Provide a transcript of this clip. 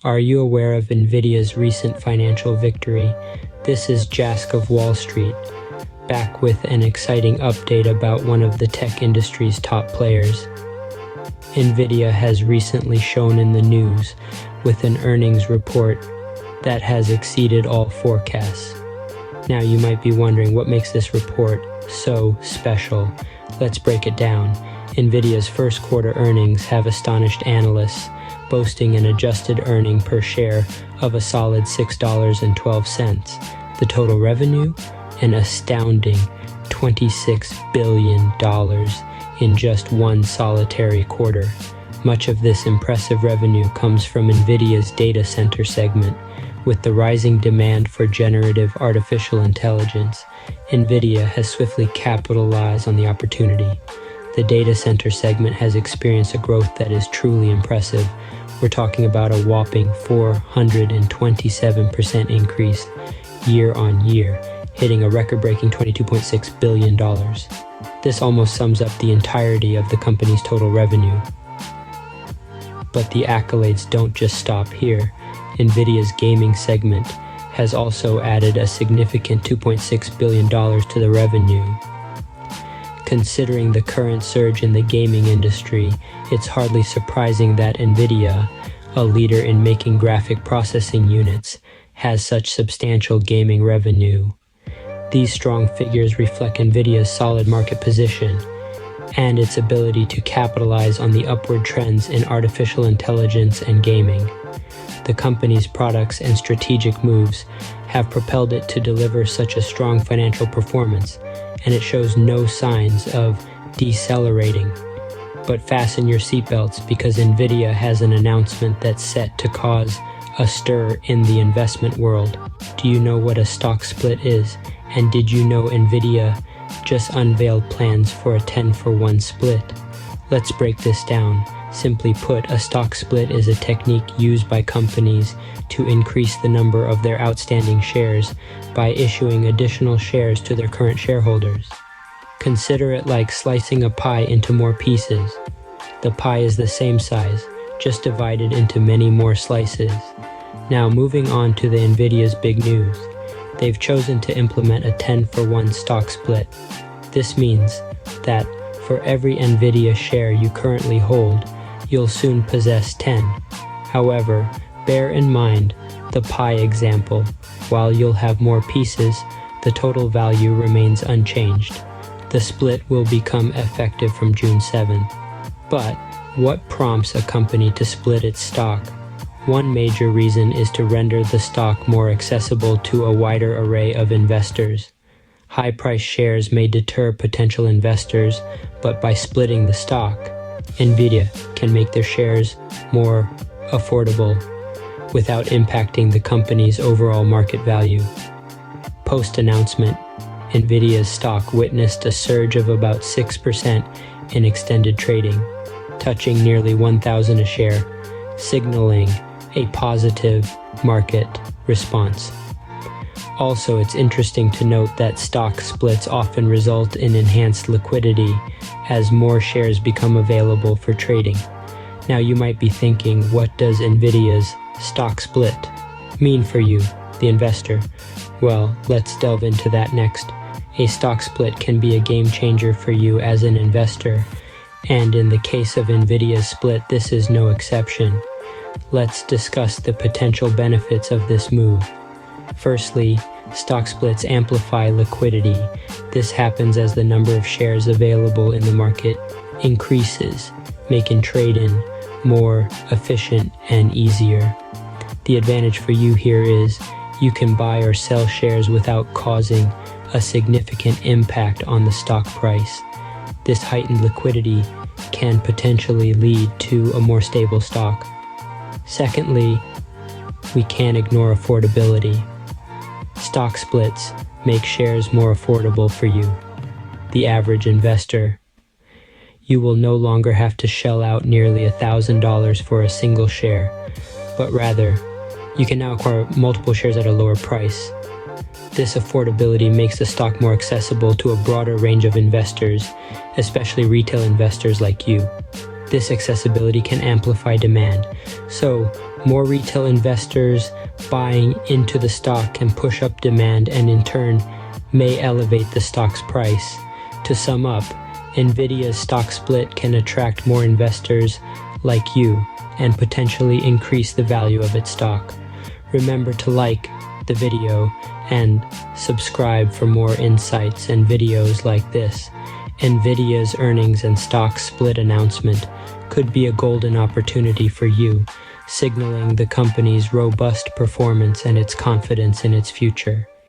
Are you aware of Nvidia's recent financial victory? This is Jask of Wall Street, back with an exciting update about one of the tech industry's top players. Nvidia has recently shown in the news with an earnings report that has exceeded all forecasts. Now you might be wondering what makes this report so special. Let's break it down. Nvidia's first quarter earnings have astonished analysts, boasting an adjusted earning per share of a solid $6.12. The total revenue, an astounding $26 billion in just one solitary quarter. Much of this impressive revenue comes from Nvidia's data center segment. With the rising demand for generative artificial intelligence, Nvidia has swiftly capitalized on the opportunity. The data center segment has experienced a growth that is truly impressive. We're talking about a whopping 427% increase year on year, hitting a record-breaking $22.6 billion. This almost sums up the entirety of the company's total revenue. But the accolades don't just stop here. Nvidia's gaming segment has also added a significant $2.6 billion to the revenue. Considering the current surge in the gaming industry, it's hardly surprising that Nvidia, a leader in making graphic processing units, has such substantial gaming revenue. These strong figures reflect Nvidia's solid market position and its ability to capitalize on the upward trends in artificial intelligence and gaming. The company's products and strategic moves have propelled it to deliver such a strong financial performance, and it shows no signs of decelerating. But fasten your seatbelts, because Nvidia has an announcement that's set to cause a stir in the investment world. Do you know what a stock split is? And did you know Nvidia just unveiled plans for a 10-for-1 split? Let's break this down. Simply put, a stock split is a technique used by companies to increase the number of their outstanding shares by issuing additional shares to their current shareholders. Consider it like slicing a pie into more pieces. The pie is the same size, just divided into many more slices. Now moving on to the Nvidia's big news. They've chosen to implement a 10-for-1 stock split. This means that for every Nvidia share you currently hold, you'll soon possess 10. However, bear in mind the pie example. While you'll have more pieces, the total value remains unchanged. The split will become effective from June 7th. But what prompts a company to split its stock? One major reason is to render the stock more accessible to a wider array of investors. High-priced shares may deter potential investors, but by splitting the stock, Nvidia can make their shares more affordable without impacting the company's overall market value. Post-announcement, Nvidia's stock witnessed a surge of about 6% in extended trading, touching nearly 1,000 a share, signaling a positive market response. Also, it's interesting to note that stock splits often result in enhanced liquidity as more shares become available for trading. Now you might be thinking, what does Nvidia's stock split mean for you, the investor? Well, let's delve into that next. A stock split can be a game changer for you as an investor, and in the case of Nvidia's split, this is no exception. Let's discuss the potential benefits of this move. Firstly, stock splits amplify liquidity. This happens as the number of shares available in the market increases, making trading more efficient and easier. The advantage for you here is you can buy or sell shares without causing a significant impact on the stock price. This heightened liquidity can potentially lead to a more stable stock. Secondly, we can't ignore affordability. Stock splits make shares more affordable for you, the average investor. You will no longer have to shell out nearly $1,000 for a single share, but rather, you can now acquire multiple shares at a lower price. This affordability makes the stock more accessible to a broader range of investors, especially retail investors like you. This accessibility can amplify demand. So, More retail investors buying into the stock can push up demand and in turn may elevate the stock's price. To sum up, Nvidia's stock split can attract more investors like you and potentially increase the value of its stock. Remember to like the video and subscribe for more insights and videos like this. Nvidia's earnings and stock split announcement could be a golden opportunity for you, signaling the company's robust performance and its confidence in its future.